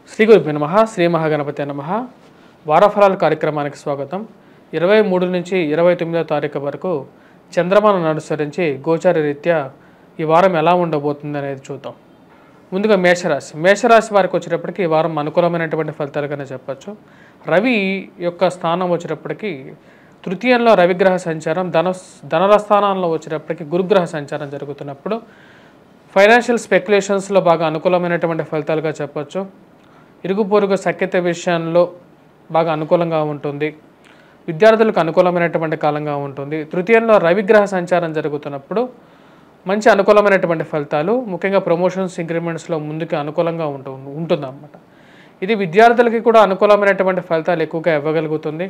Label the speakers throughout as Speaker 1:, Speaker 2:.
Speaker 1: శ్రీ గురుభ్యో నమః. శ్రీ మహాగణపతే నమః. వారఫలాల కార్యక్రమానికి స్వాగతం. 23 నుంచి 29వ తారీఖు వరకు చంద్రమానం అనుసరించి గోచార రీత్యా ఈ వారం ఎలా ఉండబోతుంది అనేది చూద్దాం. ముందుగా మేషరాశి వారికి వచ్చేటప్పటికి ఈ వారం అనుకూలమైనటువంటి ఫలితాలుగానే చెప్పచ్చు. రవి యొక్క స్థానం వచ్చేటప్పటికి తృతీయంలో రవిగ్రహ సంచారం, ధనరస్థానంలో వచ్చేటప్పటికి గురుగ్రహ సంచారం జరుగుతున్నప్పుడు ఫైనాన్షియల్ స్పెక్యులేషన్స్లో బాగా అనుకూలమైనటువంటి ఫలితాలుగా చెప్పచ్చు. ఇరుగు పొరుగు సఖ్యత విషయంలో బాగా అనుకూలంగా ఉంటుంది. విద్యార్థులకు అనుకూలమైనటువంటి కాలంగా ఉంటుంది. తృతీయంలో రవిగ్రహ సంచారం జరుగుతున్నప్పుడు మంచి అనుకూలమైనటువంటి ఫలితాలు, ముఖ్యంగా ప్రమోషన్స్ ఇంక్రిమెంట్స్లో ముందుకు అనుకూలంగా ఉంటుందన్నమాట. ఇది విద్యార్థులకి కూడా అనుకూలమైనటువంటి ఫలితాలు ఎక్కువగా ఇవ్వగలుగుతుంది.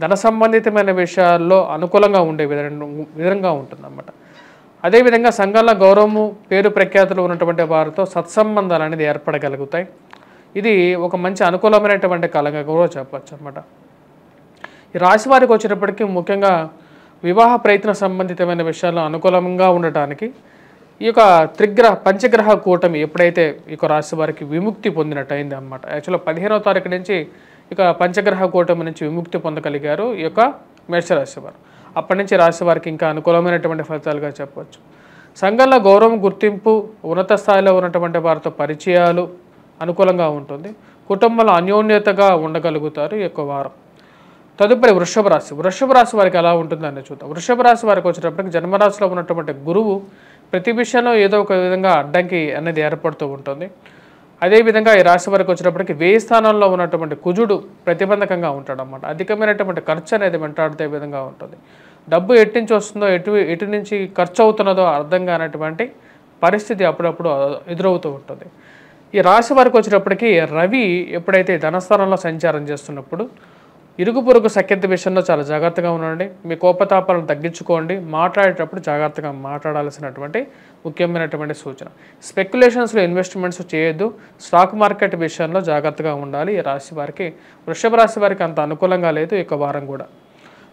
Speaker 1: ధన సంబంధితమైన విషయాల్లో అనుకూలంగా ఉండే విధంగా ఉంటుందన్నమాట. అదేవిధంగా సంఘంలో గౌరవము, పేరు ప్రఖ్యాతులు ఉన్నటువంటి వారితో సత్సంబంధాలు అనేది ఏర్పడగలుగుతాయి. ఇది ఒక మంచి అనుకూలమైనటువంటి కాలంగా కూడా చెప్పచ్చు అన్నమాట. ఈ రాశి వారికి వచ్చేటప్పటికి ముఖ్యంగా వివాహ ప్రయత్న సంబంధితమైన విషయాల్లో అనుకూలంగా ఉండటానికి ఈ యొక్క పంచగ్రహ కూటమి ఎప్పుడైతే ఈ యొక్క రాశి వారికి విముక్తి పొందినట్టు అయింది అన్నమాట. యాక్చువల్గా 15వ తారీఖు నుంచి ఇక పంచగ్రహ కూటమి నుంచి విముక్తి పొందగలిగారు ఈ యొక్క మేషరాశి వారు. అప్పటి నుంచి రాశి వారికి ఇంకా అనుకూలమైనటువంటి ఫలితాలుగా చెప్పవచ్చు. సంఘంలో గౌరవం, గుర్తింపు, ఉన్నత స్థాయిలో ఉన్నటువంటి వారితో పరిచయాలు అనుకూలంగా ఉంటుంది. కుటుంబంలో అన్యోన్యతగా ఉండగలుగుతారు ఈ యొక్క వారం. తదుపరి వృషభ రాశి వారికి ఎలా ఉంటుందని చూద్దాం. వృషభ రాశి వారికి వచ్చేటప్పటికి జన్మరాశిలో ఉన్నటువంటి గురువు ప్రతి విషయంలో ఏదో ఒక విధంగా అడ్డంకి అనేది ఏర్పడుతూ ఉంటుంది. అదేవిధంగా ఈ రాశి వారికి వచ్చేటప్పటికి వ్యయ స్థానంలో ఉన్నటువంటి కుజుడు ప్రతిబంధకంగా ఉంటాడు అన్నమాట. అధికమైనటువంటి ఖర్చు అనేది వెంటాడుతే విధంగా ఉంటుంది. డబ్బు ఎటు నుంచి వస్తుందో ఎటు నుంచి ఖర్చు అవుతున్నదో అర్థం కానటువంటి పరిస్థితి అప్పుడప్పుడు ఎదురవుతూ ఉంటుంది. ఈ రాశి వారికి వచ్చేటప్పటికి రవి ఎప్పుడైతే ధనస్థానంలో సంచారం చేస్తున్నప్పుడు ఇరుగు పొరుగు సఖ్యత విషయంలో చాలా జాగ్రత్తగా ఉండండి. మీ కోపతాపాలను తగ్గించుకోండి. మాట్లాడేటప్పుడు జాగ్రత్తగా మాట్లాడాల్సినటువంటి ముఖ్యమైనటువంటి సూచన. స్పెక్యులేషన్స్లో ఇన్వెస్ట్మెంట్స్ చేయొద్దు. స్టాక్ మార్కెట్ విషయంలో జాగ్రత్తగా ఉండాలి. ఈ రాశి వారికి, వృషభ రాశి వారికి అంత అనుకూలంగా లేదు ఈ వారం కూడా.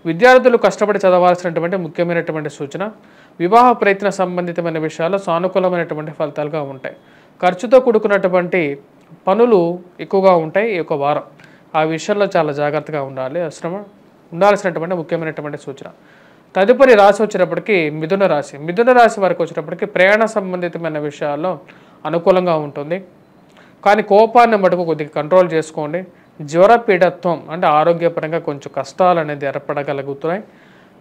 Speaker 1: విద్యార్థులు కష్టపడి చదవాల్సినటువంటి ముఖ్యమైనటువంటి సూచన. వివాహ ప్రయత్న సంబంధితమైన విషయాల్లో సానుకూలమైనటువంటి ఫలితాలుగా ఉంటాయి. ఖర్చుతో కూడుకున్నటువంటి పనులు ఎక్కువగా ఉంటాయి ఈ వారం. ఆ విషయంలో చాలా జాగ్రత్తగా ఉండాల్సినటువంటి ముఖ్యమైనటువంటి సూచన. తదుపరి రాశి వచ్చేటప్పటికి మిథున రాశి వారికి వచ్చేటప్పటికి ప్రయాణ సంబంధితమైన విషయాల్లో అనుకూలంగా ఉంటుంది. కానీ కోపాన్ని మటుకు కొద్దిగా కంట్రోల్ చేసుకోండి. జ్వరపీడత్వం అంటే ఆరోగ్యపరంగా కొంచెం కష్టాలు అనేది ఏర్పడగలుగుతున్నాయి.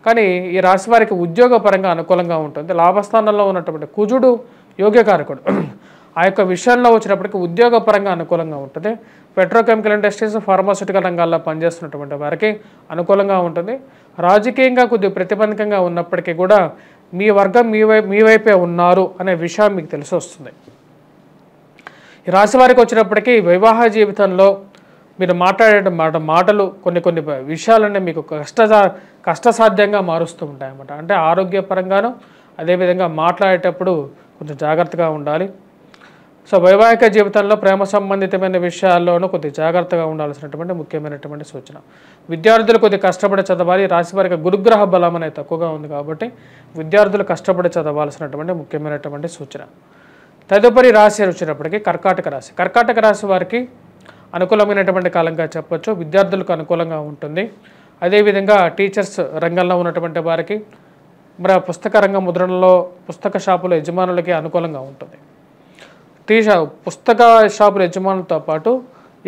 Speaker 1: కానీ ఈ రాశి వారికి ఉద్యోగపరంగా అనుకూలంగా ఉంటుంది. లాభస్థానంలో ఉన్నటువంటి కుజుడు యోగ్యకారకుడు. ఆ యొక్క విషయంలో వచ్చినప్పటికీ ఉద్యోగపరంగా అనుకూలంగా ఉంటుంది. పెట్రోకెమికల్ ఇండస్ట్రీస్, ఫార్మాస్యూటికల్ రంగాల్లో పనిచేస్తున్నటువంటి వారికి అనుకూలంగా ఉంటుంది. రాజకీయంగా కొద్దిగా ప్రతిబంధకంగా ఉన్నప్పటికీ కూడా మీ వర్గం మీ వైపే ఉన్నారు అనే విషయం మీకు తెలిసి వస్తుంది. ఈ రాశి వారికి వచ్చినప్పటికీ వివాహ జీవితంలో మీరు మాట్లాడే మాటలు కొన్ని విషయాలన్నీ మీకు కష్టసాధ్యంగా మారుస్తూ ఉంటాయి అన్నమాట. అంటే ఆరోగ్యపరంగాను అదేవిధంగా మాట్లాడేటప్పుడు కొంచెం జాగ్రత్తగా ఉండాలి. సో వైవాహిక జీవితంలో ప్రేమ సంబంధితమైన విషయాల్లోనూ కొద్దిగా జాగ్రత్తగా ఉండాల్సినటువంటి ముఖ్యమైనటువంటి సూచన. విద్యార్థులు కొద్దిగా కష్టపడి చదవాలి. రాశి వారికి గురుగ్రహ బలం అనేది తక్కువగా ఉంది కాబట్టి విద్యార్థులు కష్టపడి చదవాల్సినటువంటి ముఖ్యమైనటువంటి సూచన. తదుపరి రాశి వచ్చినప్పటికీ కర్కాటక రాశి వారికి అనుకూలమైనటువంటి కాలంగా చెప్పచ్చు. విద్యార్థులకు అనుకూలంగా ఉంటుంది. అదేవిధంగా టీచర్స్ రంగంలో ఉన్నటువంటి వారికి, మరి పుస్తక రంగం ముద్రణలో పుస్తక షాపుల యజమానులకి అనుకూలంగా ఉంటుంది. పుస్తక షాపుల యజమానులతో పాటు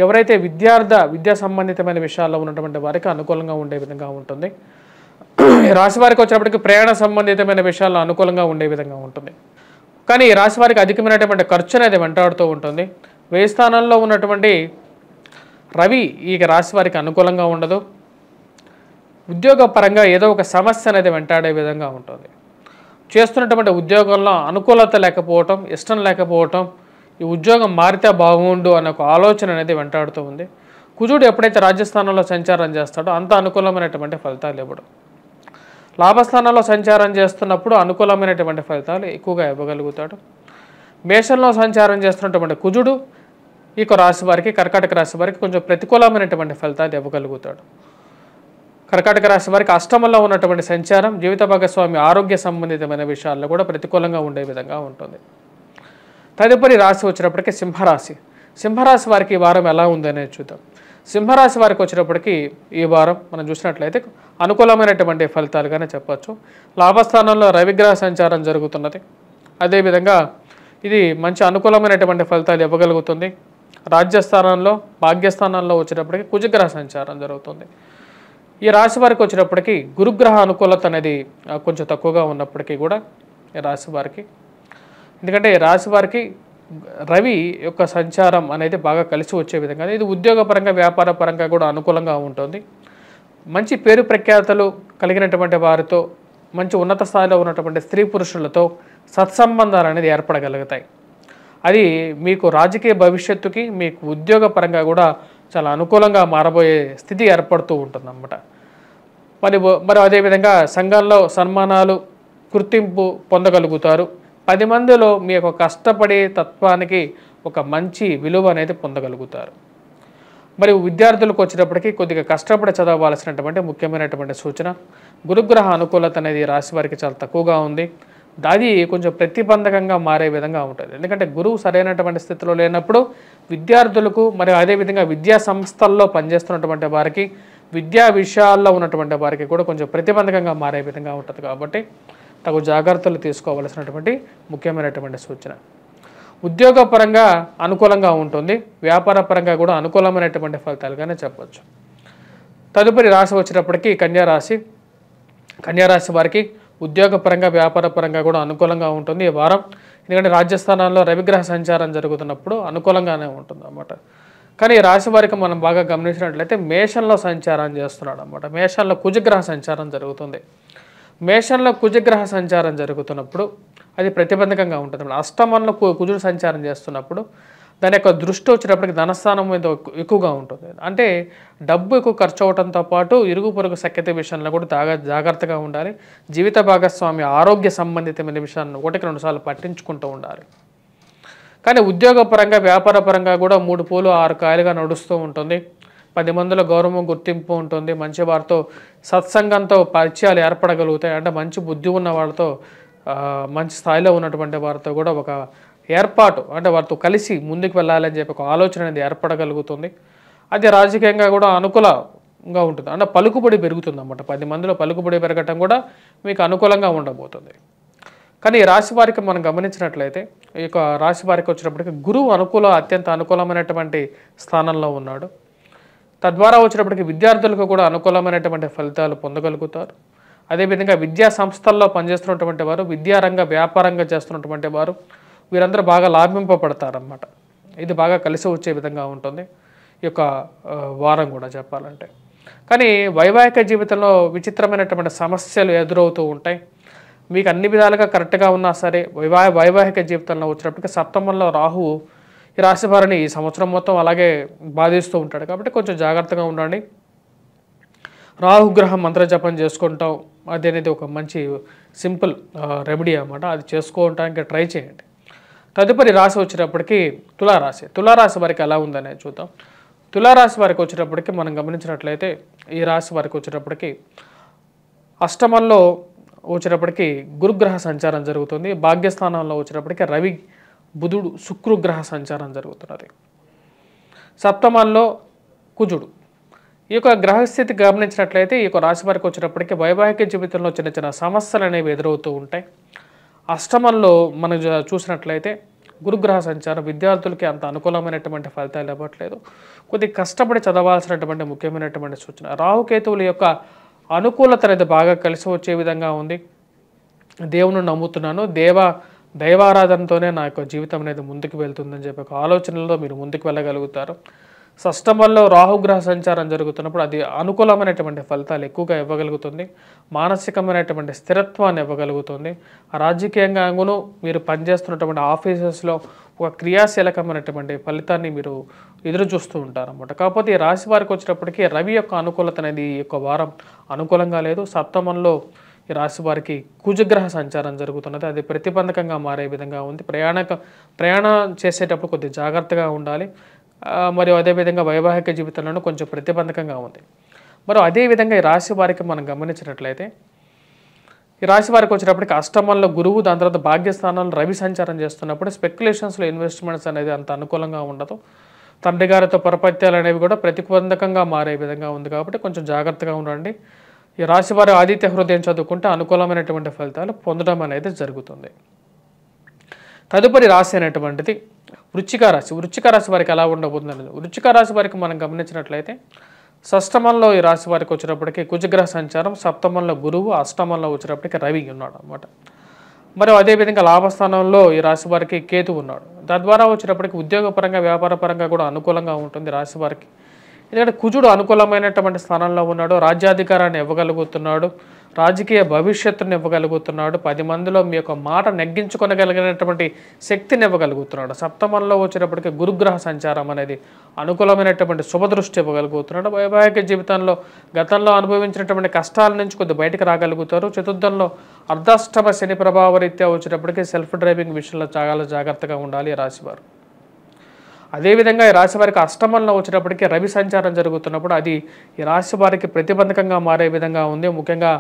Speaker 1: ఎవరైతే విద్యా సంబంధితమైన విషయాల్లో ఉన్నటువంటి వారికి అనుకూలంగా ఉండే విధంగా ఉంటుంది. రాశి వారికి వచ్చేటప్పటికి ప్రయాణ సంబంధితమైన విషయాల్లో అనుకూలంగా ఉండే విధంగా ఉంటుంది. కానీ ఈ రాశి వారికి అధికమైనటువంటి ఖర్చు అనేది వెంటాడుతూ ఉంటుంది. వ్యయ స్థానంలో ఉన్నటువంటి రవి ఈ రాశి వారికి అనుకూలంగా ఉండదు. ఉద్యోగపరంగా ఏదో ఒక సమస్య అనేది వెంటాడే విధంగా ఉంటుంది. చేస్తున్నటువంటి ఉద్యోగంలో అనుకూలత లేకపోవటం, ఇష్టం లేకపోవటం, ఈ ఉద్యోగం మారితే బాగుండు అనే ఒక ఆలోచన అనేది వెంటాడుతూ ఉంది. కుజుడు ఎప్పుడైతే రాజ్యస్థానంలో సంచారం చేస్తాడో అంత అనుకూలమైనటువంటి ఫలితాలు ఇవ్వడం. లాభస్థానంలో సంచారం చేస్తున్నప్పుడు అనుకూలమైనటువంటి ఫలితాలు ఎక్కువగా ఇవ్వగలుగుతాడు. మేషంలో సంచారం చేస్తున్నటువంటి కుజుడు ఈ రాశి వారికి, కర్కాటక రాశి వారికి కొంచెం ప్రతికూలమైనటువంటి ఫలితాలు ఇవ్వగలుగుతాడు. కర్కాటక రాశి వారికి అష్టమంలో ఉన్నటువంటి సంచారం జీవిత భాగస్వామి ఆరోగ్య సంబంధితమైన విషయాల్లో కూడా ప్రతికూలంగా ఉండే విధంగా ఉంటుంది. తదుపరి రాశి వచ్చినప్పటికీ సింహరాశి. సింహరాశి వారికి ఈ వారం ఎలా ఉందనేది చూద్దాం. సింహరాశి వారికి వచ్చేటప్పటికి ఈ వారం మనం చూసినట్లయితే అనుకూలమైనటువంటి ఫలితాలుగానే చెప్పచ్చు. లాభస్థానంలో రవిగ్రహ సంచారం జరుగుతున్నది. అదేవిధంగా ఇది మంచి అనుకూలమైనటువంటి ఫలితాలు ఇవ్వగలుగుతుంది. రాజ్యస్థానంలో భాగ్యస్థానంలో వచ్చేటప్పటికి కుజగ్రహ సంచారం జరుగుతుంది. ఈ రాశి వారికి వచ్చేటప్పటికి గురుగ్రహ అనుకూలత అనేది కొంచెం తక్కువగా ఉన్నప్పటికీ కూడా ఈ రాశి వారికి, ఎందుకంటే ఈ రాశి వారికి రవి యొక్క సంచారం అనేది బాగా కలిసి వచ్చే విధంగా ఇది ఉద్యోగపరంగా వ్యాపార పరంగా కూడా అనుకూలంగా ఉంటుంది. మంచి పేరు ప్రఖ్యాతలు కలిగినటువంటి వారితో, మంచి ఉన్నత స్థాయిలో ఉన్నటువంటి స్త్రీ పురుషులతో సత్సంబంధాలు అనేది ఏర్పడగలుగుతాయి. అది మీకు రాజకీయ భవిష్యత్తుకి, మీకు ఉద్యోగపరంగా కూడా చాలా అనుకూలంగా మారబోయే స్థితి ఏర్పడుతూ ఉంటుందన్నమాట. మరి అదేవిధంగా సంఘంలో సన్మానాలు, గుర్తింపు పొందగలుగుతారు. 10 మందిలో మీ యొక్క కష్టపడే తత్వానికి ఒక మంచి విలువ అనేది పొందగలుగుతారు. మరి విద్యార్థులకు వచ్చేటప్పటికి కొద్దిగా కష్టపడి చదవాల్సినటువంటి ముఖ్యమైనటువంటి సూచన. గురుగ్రహ అనుకూలత అనేది రాశి వారికి చాలా తక్కువగా ఉంది. అది కొంచెం ప్రతిబంధకంగా మారే విధంగా ఉంటుంది. ఎందుకంటే గురువు సరైనటువంటి స్థితిలో లేనప్పుడు విద్యార్థులకు, మరి అదేవిధంగా విద్యా సంస్థల్లో పనిచేస్తున్నటువంటి వారికి, విద్యా విషయాల్లో ఉన్నటువంటి వారికి కూడా కొంచెం ప్రతిబంధకంగా మారే విధంగా ఉంటుంది. కాబట్టి తగు జాగ్రత్తలు తీసుకోవాల్సినటువంటి ముఖ్యమైనటువంటి సూచన. ఉద్యోగపరంగా అనుకూలంగా ఉంటుంది. వ్యాపార పరంగా కూడా అనుకూలమైనటువంటి ఫలితాలుగానే చెప్పవచ్చు. తదుపరి రాశి వచ్చేటప్పటికి కన్యారాశి. కన్యారాశి వారికి ఉద్యోగపరంగా వ్యాపార పరంగా కూడా అనుకూలంగా ఉంటుంది ఈ వారం. ఎందుకంటే రాజ్యస్థానాల్లో రవిగ్రహ సంచారం జరుగుతున్నప్పుడు అనుకూలంగానే ఉంటుంది అన్నమాట. కానీ ఈ రాశి వారికి మనం బాగా గమనించినట్లయితే మేషంలో సంచారం చేస్తున్నాడు అన్నమాట. మేషంలో కుజగ్రహ సంచారం జరుగుతుంది. మేషంలో కుజగ్రహ సంచారం జరుగుతున్నప్పుడు అది ప్రతిబంధకంగా ఉంటుంది. అష్టమంలో కుజుడు సంచారం చేస్తున్నప్పుడు దాని యొక్క దృష్టి వచ్చేటప్పటికి ధనస్థానం మీద ఎక్కువగా ఉంటుంది. అంటే డబ్బు ఎక్కువ ఖర్చు అవడంతో పాటు ఇరుగు పొరుగు సఖ్యత విషయంలో కూడా జాగ్రత్తగా ఉండాలి. జీవిత భాగస్వామి ఆరోగ్య సంబంధితమైన విషయాన్ని 1-2 సార్లు పట్టించుకుంటూ ఉండాలి. కానీ ఉద్యోగపరంగా వ్యాపార పరంగా కూడా 3 పూలు 6 కాయలుగా నడుస్తూ ఉంటుంది. 10 మందిలో గౌరవం, గుర్తింపు ఉంటుంది. మంచి వారితో సత్సంగంతో పరిచయాలు ఏర్పడగలుగుతాయి. అంటే మంచి బుద్ధి ఉన్న వాళ్ళతో, మంచి స్థాయిలో ఉన్నటువంటి వారితో కూడా ఒక ఏర్పాటు, అంటే వారితో కలిసి ముందుకు వెళ్ళాలని చెప్పి ఒక ఆలోచన అనేది ఏర్పడగలుగుతుంది. అది రాజకీయంగా కూడా అనుకూలంగా ఉంటుంది. అంటే పలుకుబడి పెరుగుతుంది అన్నమాట. 10 మందిలో పలుకుబడి పెరగటం కూడా మీకు అనుకూలంగా ఉండబోతుంది. కానీ ఈ రాశి వారికి మనం గమనించినట్లయితే ఈ యొక్క రాశి వారికి వచ్చినప్పటికీ గురువు అత్యంత అనుకూలమైనటువంటి స్థానంలో ఉన్నాడు. తద్వారా వచ్చినప్పటికీ విద్యార్థులకు కూడా అనుకూలమైనటువంటి ఫలితాలు పొందగలుగుతారు. అదేవిధంగా విద్యా సంస్థల్లో పనిచేస్తున్నటువంటి వారు, విద్యారంగ వ్యాపారంగా చేస్తున్నటువంటి వారు, వీరందరూ బాగా లాభింపబడతారన్నమాట. ఇది బాగా కలిసి వచ్చే విధంగా ఉంటుంది ఈ యొక్క వారం కూడా చెప్పాలంటే. కానీ వైవాహిక జీవితంలో విచిత్రమైనటువంటి సమస్యలు ఎదురవుతూ ఉంటాయి. మీకు అన్ని విధాలుగా కరెక్ట్గా ఉన్నా సరే వైవాహిక జీవితంలో వచ్చినప్పటికీ సప్తమంలో రాహువు ఈ రాశి వారిని ఈ సంవత్సరం మొత్తం అలాగే బాధిస్తూ ఉంటాడు. కాబట్టి కొంచెం జాగ్రత్తగా ఉండండి. రాహుగ్రహం మంత్ర జపం చేసుకుంటాం, అది అనేది ఒక మంచి సింపుల్ రెమెడీ అన్నమాట. అది చేసుకోవడానికి ట్రై చేయండి. తదుపరి రాశి వచ్చేటప్పటికి తులారాశి. తులారాశి వారికి ఎలా ఉందనేది చూద్దాం. తులారాశి వారికి వచ్చేటప్పటికి మనం గమనించినట్లయితే ఈ రాశి వారికి వచ్చేటప్పటికి అష్టమంలో వచ్చేటప్పటికి గురుగ్రహ సంచారం జరుగుతుంది. భాగ్యస్థానంలో వచ్చేటప్పటికి రవి, బుధుడు, శుక్రగ్రహ సంచారం జరుగుతున్నది. సప్తమంలో కుజుడు. ఈ యొక్క గ్రహస్థితి గమనించినట్లయితే ఈ యొక్క రాశి వారికి వచ్చేటప్పటికి వైవాహిక జీవితంలో చిన్న చిన్న సమస్యలు అనేవి ఎదురవుతూ ఉంటాయి. అష్టమంలో మనం చూసినట్లయితే గురుగ్రహ సంచారం విద్యార్థులకి అంత అనుకూలమైనటువంటి ఫలితాలు ఇవ్వట్లేదు. కొద్దిగా కష్టపడి చదవాల్సినటువంటి ముఖ్యమైనటువంటి సూచన. రాహుకేతువుల యొక్క అనుకూలత అనేది బాగా కలిసి వచ్చే విధంగా ఉంది. దేవుని నమ్ముతున్నాను, దైవారాధనతోనే నా యొక్క జీవితం అనేది ముందుకు వెళ్తుందని చెప్పి ఒక ఆలోచనలో మీరు ముందుకు వెళ్ళగలుగుతారు. షష్టమంలో రాహుగ్రహ సంచారం జరుగుతున్నప్పుడు అది అనుకూలమైనటువంటి ఫలితాలు ఎక్కువగా ఇవ్వగలుగుతుంది. మానసికమైనటువంటి స్థిరత్వాన్ని ఇవ్వగలుగుతుంది. రాజకీయంగా మీరు పనిచేస్తున్నటువంటి ఆఫీసెస్లో ఒక క్రియాశీలకమైనటువంటి ఫలితాన్ని మీరు ఎదురు చూస్తూ ఉంటారన్నమాట. కాకపోతే ఈ రాశి వారికి వచ్చేటప్పటికి రవి యొక్క అనుకూలత అనేది ఈ యొక్క వారం అనుకూలంగా లేదు. సప్తమంలో ఈ రాశి వారికి కుజగ్రహ సంచారం జరుగుతున్నది. అది ప్రతిబంధకంగా మారే విధంగా ఉంది. ప్రయాణం చేసేటప్పుడు కొద్దిగా జాగ్రత్తగా ఉండాలి. మరియు అదేవిధంగా వైవాహిక జీవితంలోనూ కొంచెం ప్రతిబంధకంగా ఉంది. మరి అదేవిధంగా ఈ రాశి వారికి మనం గమనించినట్లయితే ఈ రాశి వారికి వచ్చేటప్పటికి అష్టమంలో గురువు, దాని తర్వాత భాగ్యస్థానంలో రవి సంచారం చేస్తున్నప్పుడు స్పెక్యులేషన్స్లో ఇన్వెస్ట్మెంట్స్ అనేది అంత అనుకూలంగా ఉండదు. తండ్రి గారితో పరపత్యాలు అనేవి కూడా ప్రతిబంధకంగా మారే విధంగా ఉంది కాబట్టి కొంచెం జాగ్రత్తగా ఉండండి. ఈ రాశి వారు ఆదిత్య హృదయం చదువుకుంటే అనుకూలమైనటువంటి ఫలితాలు పొందడం అనేది జరుగుతుంది. తదుపరి రాశి అనేటువంటిది వృశ్చిక రాశి. వృశ్చిక రాశి వారికి ఎలా ఉండబోతుందని, వృశ్చిక రాశి వారికి మనం గమనించినట్లయితే షష్టమంలో ఈ రాశి వారికి వచ్చేటప్పటికి కుజగ్రహ సంచారం, సప్తమంలో గురువు, అష్టమంలో వచ్చేటప్పటికి రవి ఉన్నాడు అనమాట. మరి అదేవిధంగా లాభస్థానంలో ఈ రాశి వారికి కేతు ఉన్నాడు. తద్వారా వచ్చేటప్పటికి ఉద్యోగపరంగా, వ్యాపారపరంగా కూడా అనుకూలంగా ఉంటుంది రాశి వారికి. ఎందుకంటే కుజుడు అనుకూలమైనటువంటి స్థానంలో ఉన్నాడు, రాజ్యాధికారాన్ని ఇవ్వగలుగుతున్నాడు, రాజకీయ భవిష్యత్తుని ఇవ్వగలుగుతున్నాడు, 10 మందిలో మీ యొక్క మాట నెగ్గించుకొనగలిగినటువంటి శక్తిని ఇవ్వగలుగుతున్నాడు. సప్తమంలో వచ్చేటప్పటికి గురుగ్రహ సంచారం అనేది అనుకూలమైనటువంటి శుభదృష్టి ఇవ్వగలుగుతున్నాడు. వైవాహిక జీవితంలో గతంలో అనుభవించినటువంటి కష్టాల నుంచి కొద్దిగా బయటకు రాగలుగుతారు. చతుర్థంలో అర్ధాష్టమ శని ప్రభావ రీత్యా వచ్చేటప్పటికి సెల్ఫ్ డ్రైవింగ్ విషయంలో చాలా జాగ్రత్తగా ఉండాలి ఈ రాశివారు. అదేవిధంగా ఈ రాశి వారికి అష్టమంలో వచ్చేటప్పటికి రవి సంచారం జరుగుతున్నప్పుడు అది ఈ రాశి వారికి ప్రతిబంధకంగా మారే విధంగా ఉంది. ముఖ్యంగా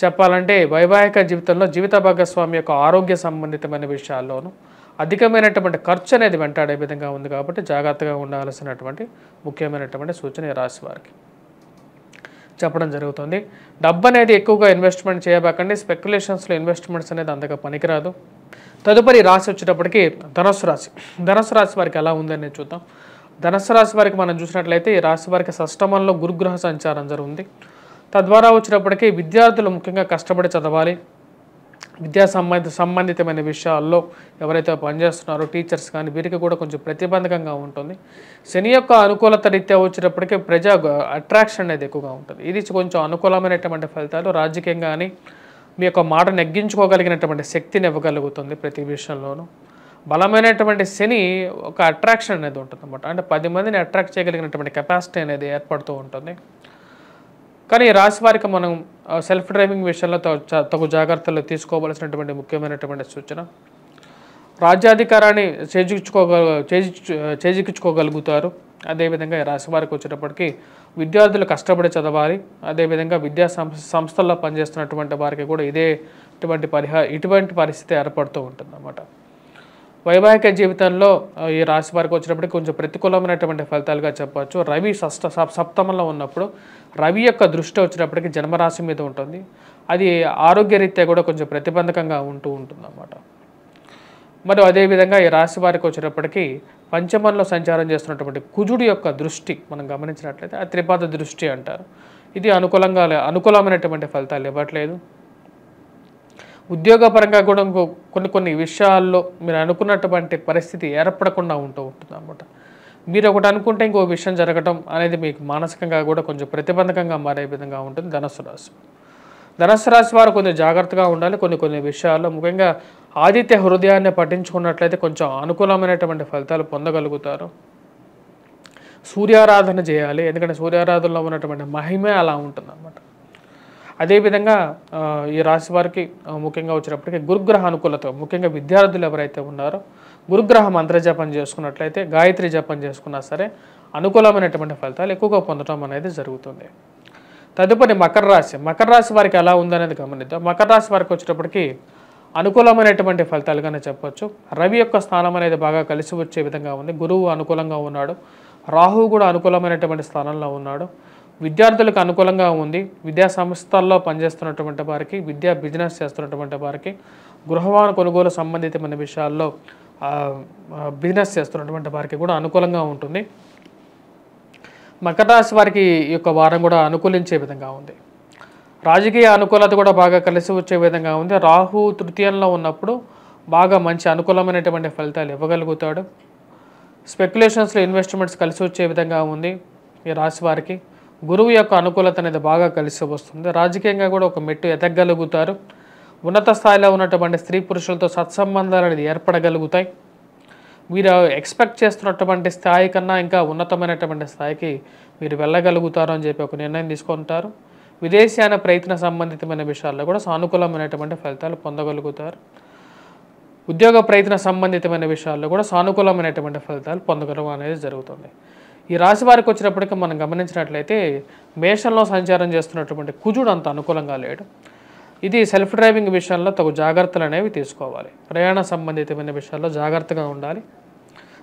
Speaker 1: చెప్పాలంటే వైవాహిక జీవితంలో జీవిత భాగస్వామి యొక్క ఆరోగ్య సంబంధితమైన విషయాల్లోనూ అధికమైనటువంటి ఖర్చు అనేది వెంటాడే విధంగా ఉంది కాబట్టి జాగ్రత్తగా ఉండాల్సినటువంటి ముఖ్యమైనటువంటి సూచన ఈ రాశి వారికి చెప్పడం జరుగుతుంది. డబ్బు అనేది ఎక్కువగా ఇన్వెస్ట్మెంట్ చేయబాకండి. స్పెక్యులేషన్స్లో ఇన్వెస్ట్మెంట్స్ అనేది అంతగా పనికిరాదు. తదుపరి రాశి వచ్చేటప్పటికి ధనుస్సు రాశి. ధనుస్సు రాశి వారికి ఎలా ఉందని చూద్దాం. ధనుస్సు రాశి వారికి మనం చూసినట్లయితే ఈ రాశి వారికి షష్టమంలో గురుగ్రహ సంచారం జరుగుతుంది. తద్వారా వచ్చేటప్పటికి విద్యార్థులు ముఖ్యంగా కష్టపడి చదవాలి. విద్యా సంబంధితమైన విషయాల్లో ఎవరైతే పనిచేస్తున్నారో టీచర్స్ కానీ వీరికి కూడా కొంచెం ప్రతిబంధకంగా ఉంటుంది. శని యొక్క అనుకూలత రీత్యా వచ్చేటప్పటికి ప్రజా అట్రాక్షన్ అనేది ఎక్కువగా ఉంటుంది. ఇది కొంచెం అనుకూలమైనటువంటి ఫలితాలు. రాజకీయంగా కానీ మీ యొక్క మాట నెగ్గించుకోగలిగినటువంటి శక్తిని ఇవ్వగలుగుతుంది. ప్రతి విషయంలోనూ బలమైనటువంటి శని ఒక అట్రాక్షన్ అనేది ఉంటుంది అన్నమాట. అంటే 10 మందిని అట్రాక్ట్ చేయగలిగినటువంటి కెపాసిటీ అనేది ఏర్పడుతూ ఉంటుంది. కానీ ఈ రాశి వారికి మనం సెల్ఫ్ డ్రైవింగ్ విషయంలో తగు జాగ్రత్తలు తీసుకోవాల్సినటువంటి ముఖ్యమైనటువంటి సూచన. రాజ్యాధికారాన్ని చేజిక్కించుకోగలుగుతారు. అదేవిధంగా ఈ రాశి వారికి వచ్చేటప్పటికి విద్యార్థులు కష్టపడి చదవాలి. అదేవిధంగా విద్యా సంస్థల్లో పనిచేస్తున్నటువంటి వారికి కూడా ఇటువంటి పరిస్థితి ఏర్పడుతూ ఉంటుంది అన్నమాట. వైవాహిక జీవితంలో ఈ రాశి వారికి వచ్చినప్పటికీ కొంచెం ప్రతికూలమైనటువంటి ఫలితాలుగా చెప్పవచ్చు. రవి సప్తమంలో ఉన్నప్పుడు రవి యొక్క దృష్టి వచ్చినప్పటికీ జన్మరాశి మీద ఉంటుంది. అది ఆరోగ్యరీత్యా కూడా కొంచెం ప్రతిబంధకంగా ఉంటుంది అన్నమాట. మరి అదేవిధంగా ఈ రాశి వారికి వచ్చేటప్పటికి పంచమంలో సంచారం చేస్తున్నటువంటి కుజుడి యొక్క దృష్టి మనం గమనించినట్లయితే ఆ త్రిపాద దృష్టి అంటారు. ఇది అనుకూలమైనటువంటి ఫలితాలు ఇవ్వట్లేదు. ఉద్యోగపరంగా కూడా కొన్ని విషయాల్లో మీరు అనుకున్నటువంటి పరిస్థితి ఏర్పడకుండా ఉంటుంది అన్నమాట. మీరు ఒకటి అనుకుంటే ఇంకో విషయం జరగడం అనేది మీకు మానసికంగా కూడా కొంచెం ప్రతిబంధకంగా మారే విధంగా ఉంటుంది ధనుస్సు రాశి. ధనుస్సు రాశి వారు కొంచెం జాగ్రత్తగా ఉండాలి. కొన్ని విషయాల్లో ముఖ్యంగా ఆదిత్య హృదయాన్ని పఠించుకున్నట్లయితే కొంచెం అనుకూలమైనటువంటి ఫలితాలు పొందగలుగుతారు. సూర్యారాధన చేయాలి. ఎందుకంటే సూర్యారాధనలో ఉన్నటువంటి మహిమే అలా ఉంటుంది అన్నమాట. అదేవిధంగా ఈ రాశి వారికి ముఖ్యంగా వచ్చినప్పటికీ గురుగ్రహ అనుకూలత, ముఖ్యంగా విద్యార్థులు ఎవరైతే ఉన్నారో గురుగ్రహ మంత్ర జపం చేసుకున్నట్లయితే, గాయత్రి జపం చేసుకున్నా సరే అనుకూలమైనటువంటి ఫలితాలు ఎక్కువగా పొందడం అనేది జరుగుతుంది. తదుపరి మకర రాశి. మకర రాశి వారికి ఎలా ఉందనేది గమనిద్దాం. మకర రాశి వారికి వచ్చేటప్పటికి అనుకూలమైనటువంటి ఫలితాలుగానే చెప్పొచ్చు. రవి యొక్క స్థానం అనేది బాగా కలిసి వచ్చే విధంగా ఉంది. గురువు అనుకూలంగా ఉన్నాడు. రాహువు కూడా అనుకూలమైనటువంటి స్థానంలో ఉన్నాడు. విద్యార్థులకు అనుకూలంగా ఉంది. విద్యా సంస్థల్లో పనిచేస్తున్నటువంటి వారికి, విద్యా బిజినెస్ చేస్తున్నటువంటి వారికి, గృహవాహన కొనుగోలు సంబంధితమైన విషయాల్లో బిజినెస్ చేస్తున్నటువంటి వారికి కూడా అనుకూలంగా ఉంటుంది. మకర రాశి వారికి ఈ యొక్క వారం కూడా అనుకూలించే విధంగా ఉంది. రాజకీయ అనుకూలత కూడా బాగా కలిసి వచ్చే విధంగా ఉంది. రాహు తృతీయంలో ఉన్నప్పుడు బాగా మంచి అనుకూలమైనటువంటి ఫలితాలు ఇవ్వగలుగుతాడు. స్పెక్యులేషన్స్లో ఇన్వెస్ట్మెంట్స్ కలిసి వచ్చే విధంగా ఉంది ఈ రాశి వారికి. గురువు యొక్క అనుకూలత అనేది బాగా కలిసి వస్తుంది. రాజకీయంగా కూడా ఒక మెట్టు ఎదగలుగుతారు. ఉన్నత స్థాయిలో ఉన్నటువంటి స్త్రీ పురుషులతో సత్సంబంధాలు అనేది ఏర్పడగలుగుతాయి. మీరు ఎక్స్పెక్ట్ చేస్తున్నటువంటి స్థాయి కన్నా ఇంకా ఉన్నతమైనటువంటి స్థాయికి మీరు వెళ్ళగలుగుతారు అని చెప్పి ఒక నిర్ణయం తీసుకుంటారు. విదేశీయాన ప్రయత్న సంబంధితమైన విషయాల్లో కూడా సానుకూలమైనటువంటి ఫలితాలు పొందగలుగుతారు. ఉద్యోగ ప్రయత్న సంబంధితమైన విషయాల్లో కూడా సానుకూలమైనటువంటి ఫలితాలు పొందగలం అనేది జరుగుతుంది. ఈ రాశి వారికి వచ్చినప్పటికీ మనం గమనించినట్లయితే మేషంలో సంచారం చేస్తున్నటువంటి కుజుడు అంత అనుకూలంగా లేడు. ఇది సెల్ఫ్ డ్రైవింగ్ విషయంలో తగు జాగ్రత్తలు అనేవి తీసుకోవాలి. ప్రయాణ సంబంధితమైన విషయాల్లో జాగ్రత్తగా ఉండాలి.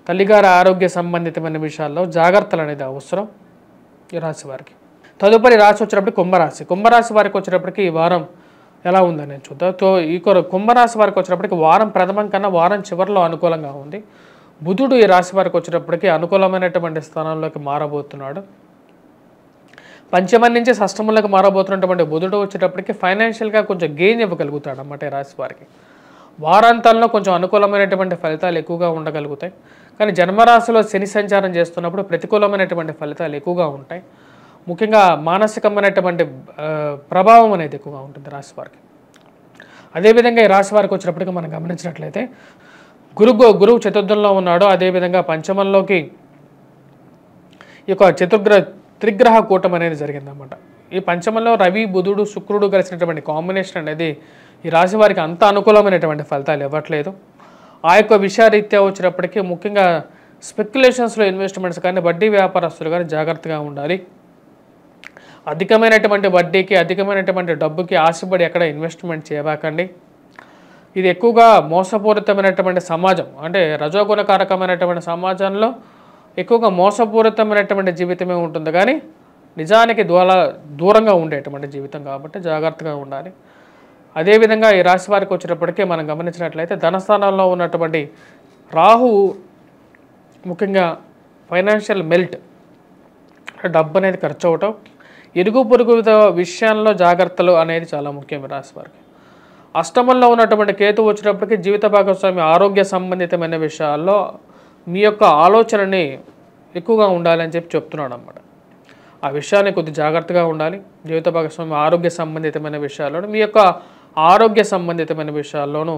Speaker 1: తల్లిగారి ఆరోగ్య సంబంధితమైన విషయాల్లో జాగ్రత్తలు అనేది అవసరం ఈ రాశి వారికి. తదుపరి రాశి వచ్చేటప్పటికి కుంభరాశి. కుంభరాశి వారికి వచ్చేటప్పటికి ఈ వారం ఎలా ఉందని చూద్దాం. ఈ కుంభరాశి వారికి వచ్చేటప్పటికి వారం ప్రథమం కన్నా వారం చివరిలో అనుకూలంగా ఉంది. బుధుడు ఈ రాశి వారికి వచ్చేటప్పటికి అనుకూలమైనటువంటి స్థానంలోకి మారబోతున్నాడు. పంచమం నుంచి షష్టమంలోకి మారబోతున్నటువంటి బుధుడు వచ్చేటప్పటికి ఫైనాన్షియల్గా కొంచెం గెయిన్ ఇవ్వగలుగుతాడు అన్నమాట ఈ రాశి వారికి. వారాంతంలో కొంచెం అనుకూలమైనటువంటి ఫలితాలు ఎక్కువగా ఉండగలుగుతాయి. కానీ జన్మరాశిలో శని సంచారం చేస్తున్నప్పుడు ప్రతికూలమైనటువంటి ఫలితాలు ఎక్కువగా ఉంటాయి. ముఖ్యంగా మానసికమైనటువంటి ప్రభావం అనేది ఎక్కువగా ఉంటుంది రాశి వారికి. అదేవిధంగా ఈ రాశి వారికి వచ్చినప్పటికీ మనం గమనించినట్లయితే గురువు చతుర్థంలో ఉన్నాడు. అదేవిధంగా పంచమంలోకి ఈ యొక్క త్రిగ్రహ కూటం అనేది జరిగిందన్నమాట. ఈ పంచమంలో రవి, బుధుడు, శుక్రుడు కలిసినటువంటి కాంబినేషన్ అనేది ఈ రాశి వారికి అంత అనుకూలమైనటువంటి ఫలితాలు ఇవ్వట్లేదు. ఆ యొక్క విషయరీత్యా వచ్చినప్పటికీ ముఖ్యంగా స్పెక్యులేషన్స్లో ఇన్వెస్ట్మెంట్స్ కానీ వడ్డీ వ్యాపారస్తులు కానీ జాగ్రత్తగా ఉండాలి. అధికమైనటువంటి వడ్డీకి అధికమైనటువంటి డబ్బుకి ఆశపడి ఎక్కడ ఇన్వెస్ట్మెంట్ చేయబాకండి. ఇది ఎక్కువగా మోసపూరితమైనటువంటి సమాజం, అంటే రజోగుణకారకమైనటువంటి సమాజంలో ఎక్కువగా మోసపూరితమైనటువంటి జీవితమే ఉంటుంది, కానీ నిజానికి దూరంగా ఉండేటువంటి జీవితం కాబట్టి జాగ్రత్తగా ఉండాలి. అదేవిధంగా ఈ రాశి వారికి వచ్చేటప్పటికీ మనం గమనించినట్లయితే ధనస్థానంలో ఉన్నటువంటి రాహువు ముఖ్యంగా ఫైనాన్షియల్ మెల్ట్, డబ్బు అనేది ఖర్చు అవటం, ఇరుగు పొరుగు విషయాల్లో జాగ్రత్తలు అనేది చాలా ముఖ్యం ఈ రాశి వారికి. అష్టమంలో ఉన్నటువంటి కేతు వచ్చేటప్పటికి జీవిత భాగస్వామి ఆరోగ్య సంబంధితమైన విషయాల్లో మీ యొక్క ఆలోచనని ఎక్కువగా ఉండాలని చెప్తున్నాడు అన్నమాట. ఆ విషయాన్ని కొద్ది జాగ్రత్తగా ఉండాలి. జీవిత భాగస్వామి ఆరోగ్య సంబంధితమైన విషయాల్లోనూ మీ యొక్క ఆరోగ్య సంబంధితమైన విషయాల్లోనూ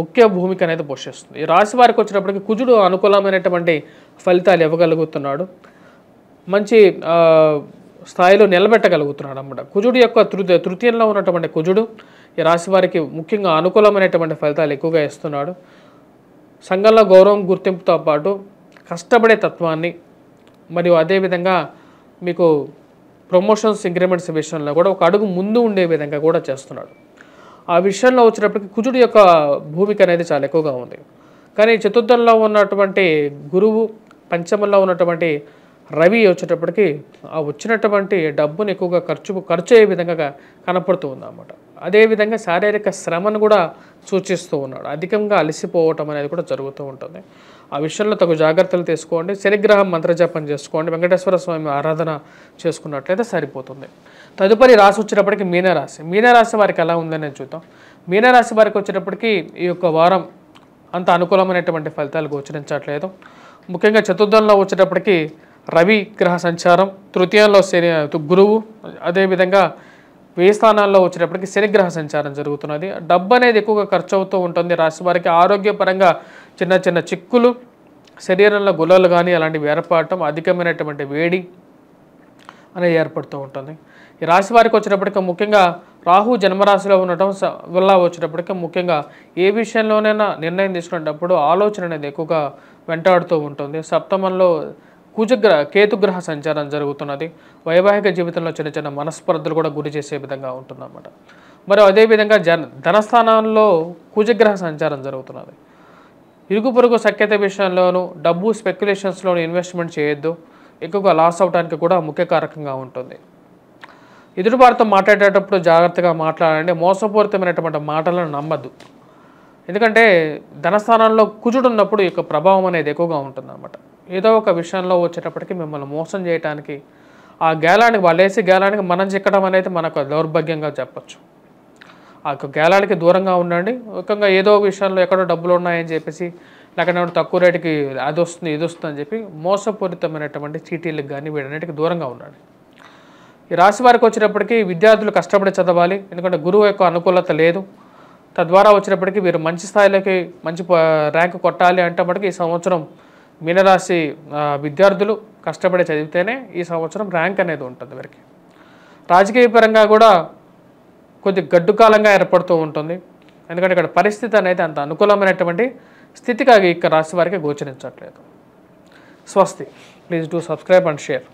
Speaker 1: ముఖ్య భూమిక అనేది పోషిస్తుంది. ఈ రాశి వారికి వచ్చినప్పటికీ కుజుడు అనుకూలమైనటువంటి ఫలితాలు ఇవ్వగలుగుతున్నాడు. మంచి స్థాయిలో నిలబెట్టగలుగుతున్నాడు అన్నమాట. కుజుడు యొక్క తృతీయంలో ఉన్నటువంటి కుజుడు ఈ రాశి వారికి ముఖ్యంగా అనుకూలమైనటువంటి ఫలితాలు ఎక్కువగా ఇస్తున్నాడు. సంఘంలో గౌరవం, గుర్తింపుతో పాటు కష్టపడే తత్వాన్ని మరియు అదేవిధంగా మీకు ప్రమోషన్స్, ఇంక్రిమెంట్స్ విషయంలో కూడా ఒక అడుగు ముందు ఉండే విధంగా కూడా చేస్తున్నాడు. ఆ విషయంలో వచ్చినప్పటికీ కుజుడు యొక్క భూమిక అనేది చాలా ఎక్కువగా ఉంది. కానీ చతుర్థంలో ఉన్నటువంటి గురువు, పంచమంలో ఉన్నటువంటి రవి వచ్చేటప్పటికి ఆ వచ్చినటువంటి డబ్బును ఎక్కువగా ఖర్చు అయ్యే విధంగా కనపడుతూ ఉంది అన్నమాట. అదేవిధంగా శారీరక శ్రమను కూడా సూచిస్తూ ఉన్నాడు. అధికంగా అలసిపోవటం అనేది కూడా జరుగుతూ ఉంటుంది. ఆ విషయంలో తగు జాగ్రత్తలు తీసుకోండి. శనిగ్రహం మంత్రజపం చేసుకోండి. వెంకటేశ్వర స్వామి ఆరాధన చేసుకున్నట్లయితే సరిపోతుంది. తదుపరి రాశి వచ్చేటప్పటికి మీనరాశి. మీనరాశి వారికి ఎలా ఉందని చూద్దాం. మీనరాశి వారికి వచ్చేటప్పటికి ఈ యొక్క వారం అంత అనుకూలమైనటువంటి ఫలితాలు గోచరించట్లేదు. ముఖ్యంగా చతుర్థంలో వచ్చేటప్పటికి రవి గ్రహ సంచారం, తృతీయంలో గురువు, అదేవిధంగా వ్యయ స్థానాల్లో వచ్చేటప్పటికి శనిగ్రహ సంచారం జరుగుతున్నది. డబ్బు అనేది ఎక్కువగా ఖర్చు అవుతూ ఉంటుంది. రాశి వారికి ఆరోగ్యపరంగా చిన్న చిన్న చిక్కులు, శరీరంలో గుల్లలు కానీ అలాంటివి ఏర్పడటం, అధికమైనటువంటి వేడి అనేది ఏర్పడుతూ ఉంటుంది. ఈ రాశి వారికి వచ్చేటప్పటికి ముఖ్యంగా రాహు జన్మరాశిలో ఉండటం వల్ల వచ్చేటప్పటికి ముఖ్యంగా ఏ విషయంలోనైనా నిర్ణయం తీసుకునేటప్పుడు ఆలోచన అనేది ఎక్కువగా వెంటాడుతూ ఉంటుంది. సప్తమంలో కేతుగ్రహ సంచారం జరుగుతున్నది. వైవాహిక జీవితంలో చిన్న చిన్న మనస్పర్ధలు కూడా గురి చేసే విధంగా ఉంటుందన్నమాట. మరి అదేవిధంగా ధనస్థానంలో కుజగ్రహ సంచారం జరుగుతున్నది. ఇరుగు పొరుగు సఖ్యత విషయంలోనూ డబ్బు స్పెక్యులేషన్స్లోనూ ఇన్వెస్ట్మెంట్ చేయొద్దు. ఎక్కువగా లాస్ అవడానికి కూడా ముఖ్య కారకంగా ఉంటుంది. ఎదుటివారితో మాట్లాడేటప్పుడు జాగ్రత్తగా మాట్లాడండి. మోసపూరితమైనటువంటి మాటలను నమ్మద్దు. ఎందుకంటే ధనస్థానంలో కుజుడు ఉన్నప్పుడు ఈ యొక్క ప్రభావం అనేది ఎక్కువగా ఉంటుందన్నమాట. ఏదో ఒక విషయంలో వచ్చేటప్పటికి మిమ్మల్ని మోసం చేయడానికి, ఆ గేలానికి వాళ్ళు వేసి గేలానికి మనం చిక్కడం అనేది మనకు దౌర్భాగ్యంగా చెప్పచ్చు. ఆ యొక్క గేలానికి దూరంగా ఉండండి. ముఖ్యంగా ఏదో విషయంలో ఎక్కడో డబ్బులు ఉన్నాయని చెప్పేసి లేకపోతే తక్కువ రేటుకి అది వస్తుంది ఇది వస్తుంది అని చెప్పి మోసపూరితమైనటువంటి చీటీలకు కానీ వీటన్నిటికి దూరంగా ఉండండి. ఈ రాశి వారికి వచ్చేటప్పటికి విద్యార్థులు కష్టపడి చదవాలి. ఎందుకంటే గురువు యొక్క అనుకూలత లేదు. తద్వారా వచ్చినప్పటికీ వీరు మంచి స్థాయిలోకి మంచి ర్యాంక్ కొట్టాలి అంటే మటుకు ఈ సంవత్సరం మీనరాశి విద్యార్థులు కష్టపడి చదివితేనే ఈ సంవత్సరం ర్యాంక్ అనేది ఉంటుంది వీరికి. రాజకీయ పరంగా కూడా కొద్ది గడ్డు కాలంగా ఏర్పడుతూ ఉంటుంది. ఎందుకంటే ఇక్కడ పరిస్థితి అనేది అంత అనుకూలమైనటువంటి స్థితిగా ఈ రాశి వారికి గోచరించట్లేదు. స్వస్తి. Please do subscribe and share.